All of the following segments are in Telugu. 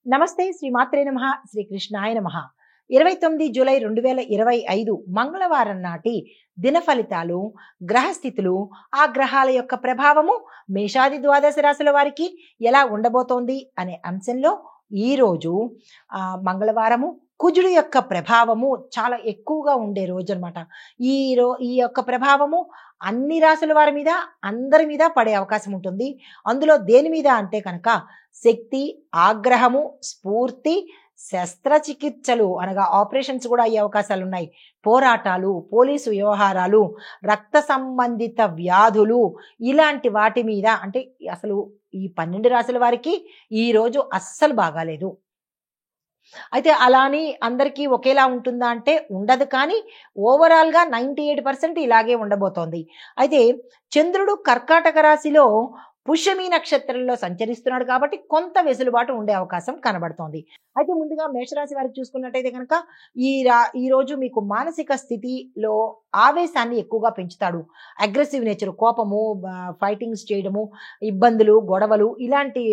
నమస్తే శ్రీ మాత్రే నమః శ్రీ కృష్ణాయ నమః 29 జూలై 2025 మంగళవారం నాటి దిన ఫలితాలు గ్రహస్థితులు ఆ గ్రహాల యొక్క ప్రభావము మేషాది ద్వాదశ రాశుల వారికి ఎలా ఉండబోతోంది అనే అంశంలో ఈ రోజు మంగళవారము కుజుడు యొక్క ప్రభావము చాలా ఎక్కువగా ఉండే రోజు అనమాట. ఈ యొక్క ప్రభావము అన్ని రాశుల వారి మీద అందరి మీద పడే అవకాశం ఉంటుంది. అందులో దేని మీద అంటే కనుక శక్తి, ఆగ్రహము, స్ఫూర్తి, శస్త్రచికిత్సలు అనగా ఆపరేషన్స్ కూడా అయ్యే అవకాశాలు ఉన్నాయి. పోరాటాలు, పోలీసు వ్యవహారాలు, రక్త సంబంధిత వ్యాధులు, ఇలాంటి వాటి మీద అంటే అసలు ఈ 12 రాశుల వారికి ఈ రోజు అస్సలు బాగాలేదు. అయితే అలాని అందరికీ ఒకేలా ఉంటుందా అంటే ఉండదు. కానీ ఓవరాల్గా 98% ఇలాగే ఉండబోతోంది. అయితే చంద్రుడు కర్కాటక రాశిలో పుష్యమి నక్షత్రంలో సంచరిస్తున్నాడు కాబట్టి కొంత వెసులుబాటు ఉండే అవకాశం కనబడుతోంది. అయితే ముందుగా మేషరాశి వారికి చూసుకున్నట్టయితే కనుక ఈ రోజు మీకు మానసిక స్థితిలో ఆవేశాన్ని ఎక్కువగా పెంచుతాడు. అగ్రెసివ్ నేచర్, కోపము, ఫైటింగ్స్ చేయడము, ఇబ్బందులు, గొడవలు ఇలాంటి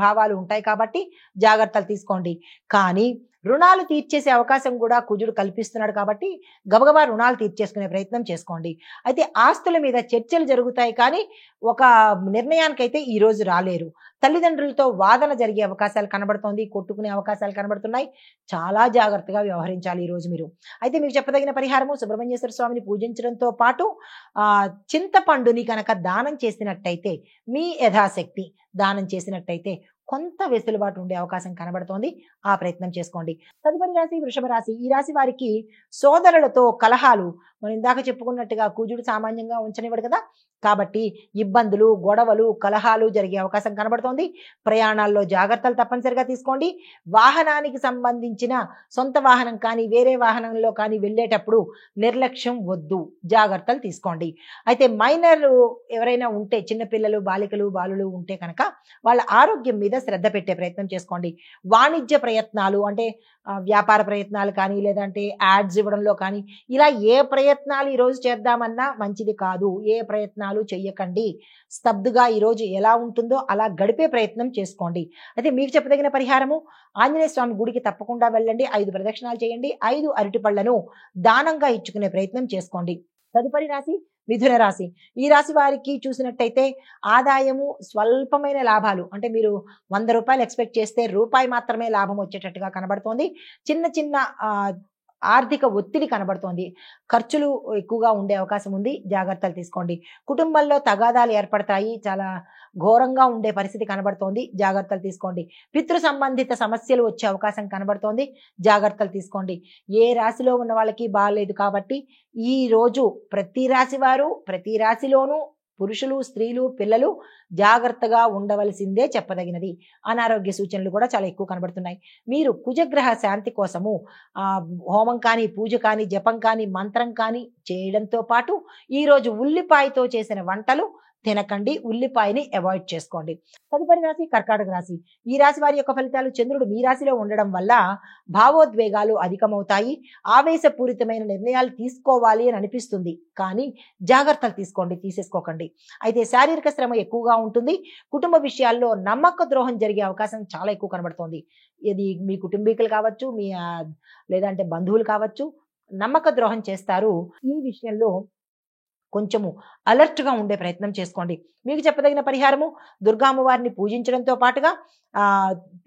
భావాలు ఉంటాయి కాబట్టి జాగ్రత్తలు తీసుకోండి. కానీ రుణాలు తీర్చేసే అవకాశం కూడా కుజుడు కల్పిస్తున్నాడు కాబట్టి గబగబా రుణాలు తీర్చేసుకునే ప్రయత్నం చేసుకోండి. అయితే ఆస్తుల మీద చర్చలు జరుగుతాయి కానీ ఒక నిర్ణయానికైతే ఈ రోజు రాలేరు. తల్లిదండ్రులతో వాదన జరిగే అవకాశాలు కనబడుతోంది, కొట్టుకునే అవకాశాలు కనబడుతున్నాయి. చాలా జాగ్రత్తగా వ్యవహరించాలి ఈ రోజు మీరు. అయితే మీకు చెప్పదగిన పరిహారము సుబ్రహ్మణ్యేశ్వర స్వామిని పూజించడంతో పాటు చింతపండుని కనుక దానం చేసినట్టయితే, మీ యథాశక్తి దానం చేసినట్టయితే కొంత వెసులుబాటు ఉండే అవకాశం కనబడుతోంది. ఆ ప్రయత్నం చేసుకోండి. తదుపరి రాశి వృషభ రాశి. ఈ రాశి వారికి సోదరులతో కలహాలు, మనం ఇందాక చెప్పుకున్నట్టుగా కుజుడు సామాన్యంగా ఉంచనివ్వడు కదా, కాబట్టి ఇబ్బందులు, గొడవలు, కలహాలు జరిగే అవకాశం కనబడుతోంది. ప్రయాణాల్లో జాగ్రత్తలు తప్పనిసరిగా తీసుకోండి. వాహనానికి సంబంధించిన సొంత వాహనం కానీ వేరే వాహనంలో కానీ వెళ్ళేటప్పుడు నిర్లక్ష్యం వద్దు, జాగ్రత్తలు తీసుకోండి. అయితే మైనర్ ఎవరైనా ఉంటే, చిన్నపిల్లలు, బాలికలు, బాలులు ఉంటే కనుక వాళ్ళ ఆరోగ్యం మీద శ్రద్ధ పెట్టే ప్రయత్నం చేసుకోండి. వాణిజ్య ప్రయత్నాలు అంటే వ్యాపార ప్రయత్నాలు కానీ లేదంటే యాడ్స్ ఇవ్వడంలో కానీ ఇలా ఏ ప్రయత్నాలు ఈరోజు చేద్దామన్నా మంచిది కాదు. ఏ ప్రయత్నాలు చెయ్యకండి. స్తబ్దుగా ఈరోజు ఎలా ఉంటుందో అలా గడిపే ప్రయత్నం చేసుకోండి. అయితే మీకు చెప్పదగిన పరిహారము ఆంజనేయ స్వామి గుడికి తప్పకుండా వెళ్ళండి. 5 ప్రదక్షిణాలు చేయండి. 5 అరటి పళ్లను దానంగా ఇచ్చుకునే ప్రయత్నం చేసుకోండి. తదుపరి రాశి మిథున రాశి. ఈ రాశి వారికి చూసినట్టయితే ఆదాయము స్వల్పమైన లాభాలు, అంటే మీరు 100 రూపాయలు ఎక్స్పెక్ట్ చేస్తే రూపాయి మాత్రమే లాభం వచ్చేటట్టుగా కనబడుతోంది. చిన్న చిన్న ఆర్థిక ఒత్తిడి కనబడుతోంది. ఖర్చులు ఎక్కువగా ఉండే అవకాశం ఉంది. జాగ్రత్తలు తీసుకోండి. కుటుంబంలో తగాదాలు ఏర్పడతాయి. చాలా ఘోరంగా ఉండే పరిస్థితి కనబడుతోంది. జాగ్రత్తలు తీసుకోండి. పితృ సంబంధిత సమస్యలు వచ్చే అవకాశం కనబడుతోంది. జాగ్రత్తలు తీసుకోండి. ఏ రాశిలో ఉన్న వాళ్ళకి బాగాలేదు కాబట్టి ఈ రోజు ప్రతి రాశి వారు, ప్రతి రాశిలోనూ పురుషులు, స్త్రీలు, పిల్లలు జాగ్రత్తగా ఉండవలసిందే చెప్పదగినది. అనారోగ్య సూచనలు కూడా చాలా ఎక్కువ కనబడుతున్నాయి. మీరు కుజగ్రహ శాంతి కోసము హోమం కానీ, పూజ కానీ, జపం కానీ, మంత్రం కానీ చేయడంతో పాటు ఈరోజు ఉల్లిపాయతో చేసిన వంటలు తినకండి. ఉల్లిపాయని అవాయిడ్ చేసుకోండి. తదుపరి రాశి కర్కాటక రాశి. ఈ రాశి వారి యొక్క ఫలితాలు చంద్రుడు మీ రాశిలో ఉండడం వల్ల భావోద్వేగాలు అధికమవుతాయి. ఆవేశపూరితమైన నిర్ణయాలు తీసుకోవాలి అని అనిపిస్తుంది కానీ జాగ్రత్తలు తీసుకోండి, తీసేసుకోకండి. అయితే శారీరక శ్రమ ఎక్కువగా ఉంటుంది. కుటుంబ విషయాల్లో నమ్మక ద్రోహం జరిగే అవకాశం చాలా ఎక్కువ కనబడుతోంది. ఇది మీ కుటుంబీకులు కావచ్చు, మీ లేదంటే బంధువులు కావచ్చు, నమ్మక ద్రోహం చేస్తారు. ఈ విషయంలో కొంచెము అలర్ట్గా ఉండే ప్రయత్నం చేసుకోండి. మీకు చెప్పదగిన పరిహారము దుర్గామ్మవారిని పూజించడంతో పాటుగా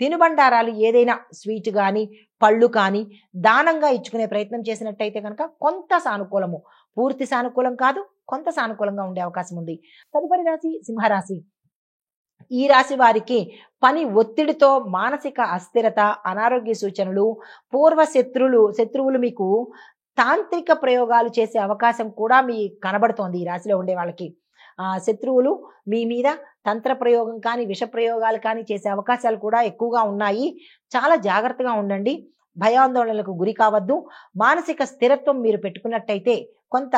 తినుబండారాలు ఏదైనా స్వీట్ కానీ పళ్ళు కానీ దానంగా ఇచ్చుకునే ప్రయత్నం చేసినట్టయితే కనుక కొంత సానుకూలము, పూర్తి సానుకూలం కాదు, కొంత సానుకూలంగా ఉండే అవకాశం ఉంది. తదుపరి రాశి సింహరాశి. ఈ రాశి వారికి పని ఒత్తిడితో మానసిక అస్థిరత, అనారోగ్య సూచనలు, శత్రువులు మీకు తాంత్రిక ప్రయోగాలు చేసే అవకాశం కూడా మీ కనబడుతోంది. ఈ రాశిలో ఉండే వాళ్ళకి శత్రువులు మీ మీద తంత్ర ప్రయోగం కానీ విష ప్రయోగాలు కానీ చేసే అవకాశాలు కూడా ఎక్కువగా ఉన్నాయి. చాలా జాగ్రత్తగా ఉండండి. భయాందోళనలకు గురి కావద్దు. మానసిక స్థిరత్వం మీరు పెట్టుకున్నట్టయితే కొంత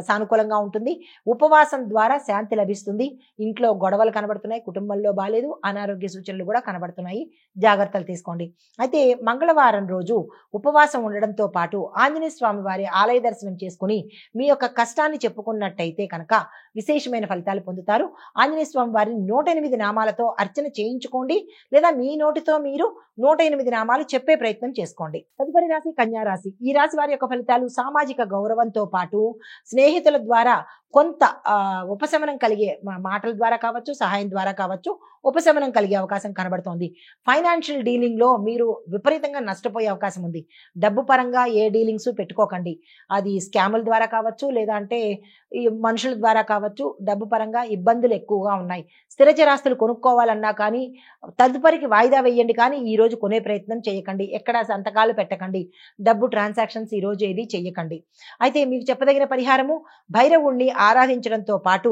సానుకూలంగా ఉంటుంది. ఉపవాసం ద్వారా శాంతి లభిస్తుంది. ఇంట్లో గొడవలు కనబడుతున్నాయి, కుటుంబంలో బాలేదు, అనారోగ్య సూచనలు కూడా కనబడుతున్నాయి. జాగ్రత్తలు తీసుకోండి. అయితే మంగళవారం రోజు ఉపవాసం ఉండడంతో పాటు ఆంజనేయ స్వామి వారి ఆలయ దర్శనం చేసుకుని మీ యొక్క కష్టాన్ని చెప్పుకున్నట్టయితే కనుక విశేషమైన ఫలితాలు పొందుతారు. ఆంజనేయ స్వామి వారిని 108 నామాలతో అర్చన చేయించుకోండి, లేదా మీ నోటితో మీరు 108 నామాలు చెప్పే ప్రయత్నం చేసుకోండి. తదుపరి రాశి కన్యా రాశి. ఈ రాశి వారి యొక్క ఫలితాలు సామాజిక గౌరవంతో పాటు స్నేహితుల ద్వారా కొంత ఉపశమనం కలిగే మాటల ద్వారా కావచ్చు, సహాయం ద్వారా కావచ్చు, ఉపశమనం కలిగే అవకాశం కనబడుతోంది. ఫైనాన్షియల్ డీలింగ్ లో మీరు విపరీతంగా నష్టపోయే అవకాశం ఉంది. డబ్బు పరంగా ఏ డీలింగ్స్ పెట్టుకోకండి. అది స్కాముల ద్వారా కావచ్చు, లేదా అంటే ఈ మనుషుల ద్వారా కావచ్చు. డబ్బు పరంగా ఇబ్బందులు ఎక్కువగా ఉన్నాయి. స్థిర చరాస్తులు కొనుక్కోవాలన్నా కానీ తదుపరికి వాయిదా వేయండి, కానీ ఈ రోజు కొనే ప్రయత్నం చేయకండి. ఎక్కడ సంతకాలు పెట్టకండి. డబ్బు ట్రాన్సాక్షన్స్ ఈ రోజు ఏది చెయ్యకండి. అయితే మీకు చెప్పదగిన పరిహారము, భైరవుణ్ణి ఆరాధించడంతో పాటు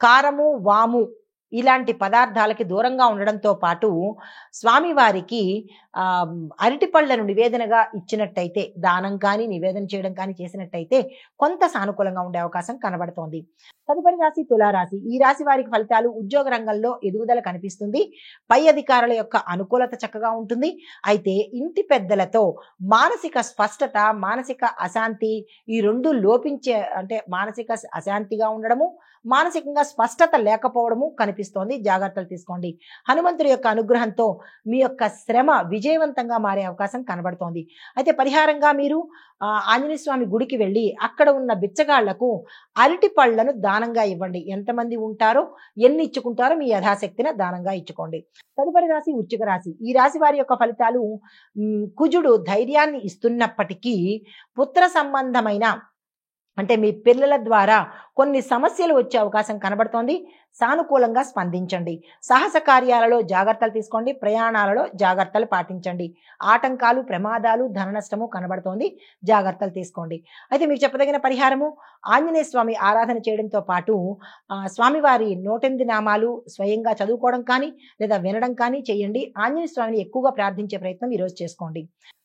కారము, వాము ఇలాంటి పదార్థాలకి దూరంగా ఉండడంతో పాటు స్వామివారికి అరటి పళ్లను నివేదనగా ఇచ్చినట్టయితే, దానం కానీ నివేదన చేయడం కానీ చేసినట్టయితే కొంత సానుకూలంగా ఉండే అవకాశం కనబడుతోంది. తదుపరి రాశి తులారాశి. ఈ రాశి వారికి ఫలితాలు ఉద్యోగ రంగంలో ఎదుగుదల కనిపిస్తుంది. పై అధికారుల యొక్క అనుకూలత చక్కగా ఉంటుంది. అయితే ఇంటి పెద్దలతో మానసిక స్పష్టత, మానసిక అశాంతి ఈ రెండు లోపించే, అంటే మానసిక అశాంతిగా ఉండడము, మానసికంగా స్పష్టత లేకపోవడము కనిపిస్తోంది. జాగ్రత్తలు తీసుకోండి. హనుమంతుడి యొక్క అనుగ్రహంతో మీ యొక్క శ్రమ విజయవంతంగా మారే అవకాశం కనబడుతోంది. అయితే పరిహారంగా మీరు ఆంజనేయ స్వామి గుడికి వెళ్ళి అక్కడ ఉన్న బిచ్చగాళ్లకు అరటి పళ్లను దానంగా ఇవ్వండి. ఎంతమంది ఉంటారో, ఎన్ని ఇచ్చుకుంటారో మీ యథాశక్తిన దానంగా ఇచ్చుకోండి. తదుపరి రాశి వృశ్చిక రాశి. ఈ రాశి వారి యొక్క ఫలితాలు కుజుడు ధైర్యాన్ని ఇస్తున్నప్పటికీ పుత్ర సంబంధమైన, అంటే మీ పిల్లల ద్వారా కొన్ని సమస్యలు వచ్చే అవకాశం కనబడుతోంది. సానుకూలంగా స్పందించండి. సాహస కార్యాలలో జాగ్రత్తలు తీసుకోండి. ప్రయాణాలలో జాగ్రత్తలు పాటించండి. ఆటంకాలు, ప్రమాదాలు, ధన నష్టము కనబడుతోంది. జాగ్రత్తలు తీసుకోండి. అయితే మీకు చెప్పదగిన పరిహారము, ఆంజనేయ స్వామి ఆరాధన చేయడంతో పాటు స్వామివారి 108 నామాలు స్వయంగా చదువుకోవడం కానీ లేదా వినడం కానీ చేయండి. ఆంజనేయ స్వామిని ఎక్కువగా ప్రార్థించే ప్రయత్నం ఈరోజు చేసుకోండి.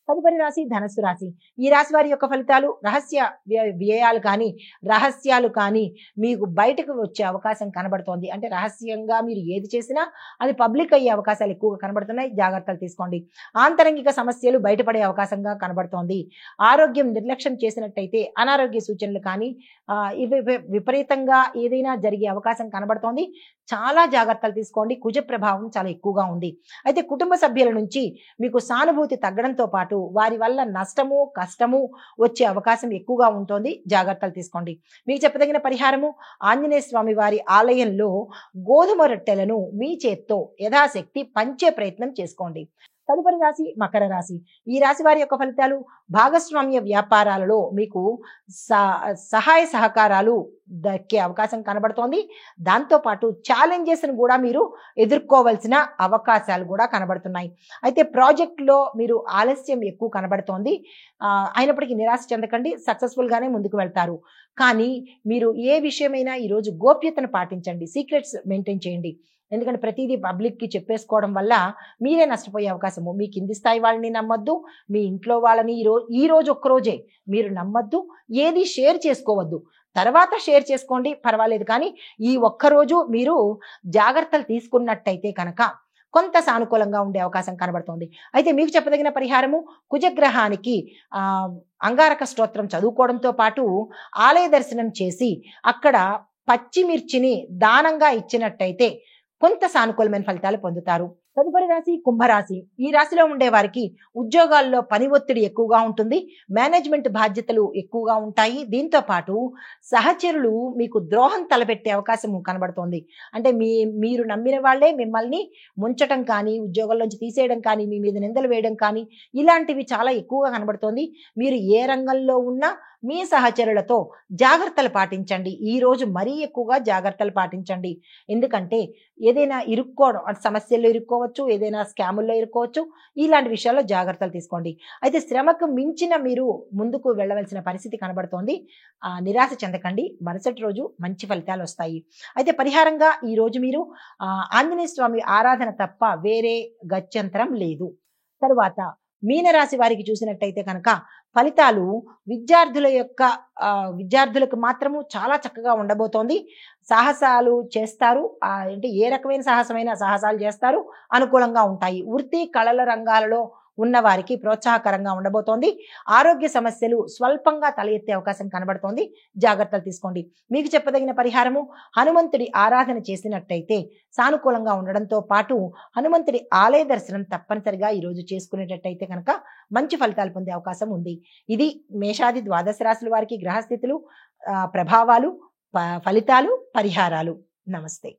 తదుపరి రాశి ధనస్సు రాశి. ఈ రాశి వారి యొక్క ఫలితాలు రహస్య వ్యయాలు కానీ, రహస్యాలు కానీ మీకు బయటకు వచ్చే అవకాశం కనబడుతోంది. అంటే రహస్యంగా మీరు ఏది చేసినా అది పబ్లిక్ అయ్యే అవకాశాలు ఎక్కువగా కనబడుతున్నాయి. జాగ్రత్తలు తీసుకోండి. ఆంతరంగిక సమస్యలు బయటపడే అవకాశంగా కనబడుతోంది. ఆరోగ్యం నిర్లక్ష్యం చేసినట్టయితే అనారోగ్య సూచనలు కానీ ఇవి విపరీతంగా ఏదైనా జరిగే అవకాశం కనబడుతోంది. చాలా జాగ్రత్తలు తీసుకోండి. కుజ ప్రభావం చాలా ఎక్కువగా ఉంది. అయితే కుటుంబ సభ్యుల నుంచి మీకు సానుభూతి తగ్గడంతో పాటు వారి వల్ల నష్టము, కష్టము వచ్చే అవకాశం ఎక్కువగా ఉంటుంది. జాగ్రత్తలు తీసుకోండి. మీకు చెప్పదగిన పరిహారము, ఆంజనేయ స్వామి వారి ఆలయంలో గోధుమ రొట్టెలను మీ చేత్తో యథాశక్తి పంచే ప్రయత్నం చేసుకోండి. తదుపరి రాశి మకర రాశి. ఈ రాశి వారి యొక్క ఫలితాలు భాగస్వామ్య వ్యాపారాలలో మీకు సహాయ సహకారాలు దక్కే అవకాశం కనబడుతోంది. దాంతోపాటు ఛాలెంజెస్ను కూడా మీరు ఎదుర్కోవాల్సిన అవకాశాలు కూడా కనబడుతున్నాయి. అయితే ప్రాజెక్టులో మీరు ఆలస్యం ఎక్కువ కనబడుతోంది. అయినప్పటికీ నిరాశ చెందకండి. సక్సెస్ఫుల్గానే ముందుకు వెళ్తారు. కానీ మీరు ఏ విషయమైనా ఈరోజు గోప్యతను పాటించండి. సీక్రెట్స్ మెయింటైన్ చేయండి. ఎందుకంటే ప్రతిదీ పబ్లిక్కి చెప్పేసుకోవడం వల్ల మీరే నష్టపోయే అవకాశము. మీ కింది స్థాయి వాళ్ళని నమ్మొద్దు. మీ ఇంట్లో వాళ్ళని ఈ రోజు ఒక్కరోజే మీరు నమ్మొద్దు. ఏది షేర్ చేసుకోవద్దు. తర్వాత షేర్ చేసుకోండి, పర్వాలేదు. కానీ ఈ ఒక్కరోజు మీరు జాగ్రత్తలు తీసుకున్నట్టయితే కనుక కొంత సానుకూలంగా ఉండే అవకాశం కనబడుతోంది. అయితే మీకు చెప్పదగిన పరిహారము, కుజగ్రహానికి అంగారక స్తోత్రం చదువుకోవడంతో పాటు ఆలయ దర్శనం చేసి అక్కడ పచ్చిమిర్చిని దానంగా ఇచ్చినట్టయితే కొంత సానుకూలమైన ఫలితాలు పొందుతారు. తదుపరి రాశి కుంభరాశి. ఈ రాశిలో ఉండే వారికి ఉద్యోగాల్లో పని ఒత్తిడి ఎక్కువగా ఉంటుంది. మేనేజ్మెంట్ బాధ్యతలు ఎక్కువగా ఉంటాయి. దీంతో పాటు సహచరులు మీకు ద్రోహం తలపెట్టే అవకాశం కనబడుతోంది. అంటే మీరు నమ్మిన వాళ్ళే మిమ్మల్ని ముంచటం కానీ, ఉద్యోగంలోంచి తీసేయడం కానీ, మీ మీద నిందలు వేయడం కానీ ఇలాంటివి చాలా ఎక్కువగా కనబడుతోంది. మీరు ఏ రంగంలో ఉన్నా మీ సహచరులతో జాగ్రత్తలు పాటించండి. ఈ రోజు మరీ ఎక్కువగా జాగ్రత్తలు పాటించండి. ఎందుకంటే ఏదైనా ఇరుక్కోవడం, సమస్యల్లో ఇరుక్కోవచ్చు, ఏదైనా స్కాముల్లో ఇరుక్కోవచ్చు. ఇలాంటి విషయాల్లో జాగ్రత్తలు తీసుకోండి. అయితే శ్రమకు మించిన మీరు ముందుకు వెళ్ళవలసిన పరిస్థితి కనబడుతోంది. నిరాశ చెందకండి. మరుసటి రోజు మంచి ఫలితాలు వస్తాయి. అయితే పరిహారంగా ఈ రోజు మీరు ఆంజనేయ స్వామి ఆరాధన తప్ప వేరే గత్యంతరం లేదు. తరువాత మీనరాశి వారికి చూసినట్టయితే కనుక ఫలితాలు విద్యార్థులకు మాత్రము చాలా చక్కగా ఉండబోతోంది. సాహసాలు చేస్తారు. అంటే ఏ రకమైన సాహసాలు చేస్తారు, అనుకూలంగా ఉంటాయి. వృత్తి కళల రంగాలలో ఉన్న వారికి ప్రోత్సాహకరంగా ఉండబోతోంది. ఆరోగ్య సమస్యలు స్వల్పంగా తల ఎత్తే అవకాశం కనబడుతోంది. జాగ్రత్తలు తీసుకోండి. మీకు చెప్పదగిన పరిహారము, హనుమంతుడి ఆరాధన చేసినట్టయితే సానుకూలంగా ఉండడంతో పాటు హనుమంతుడి ఆలయ దర్శనం తప్పనిసరిగా ఈరోజు చేసుకునేటట్టయితే కనుక మంచి ఫలితాలు పొందే అవకాశం ఉంది. ఇది మేషాది ద్వాదశ రాశుల వారికి గ్రహస్థితులు, ప్రభావాలు, ఫలితాలు, పరిహారాలు. నమస్తే.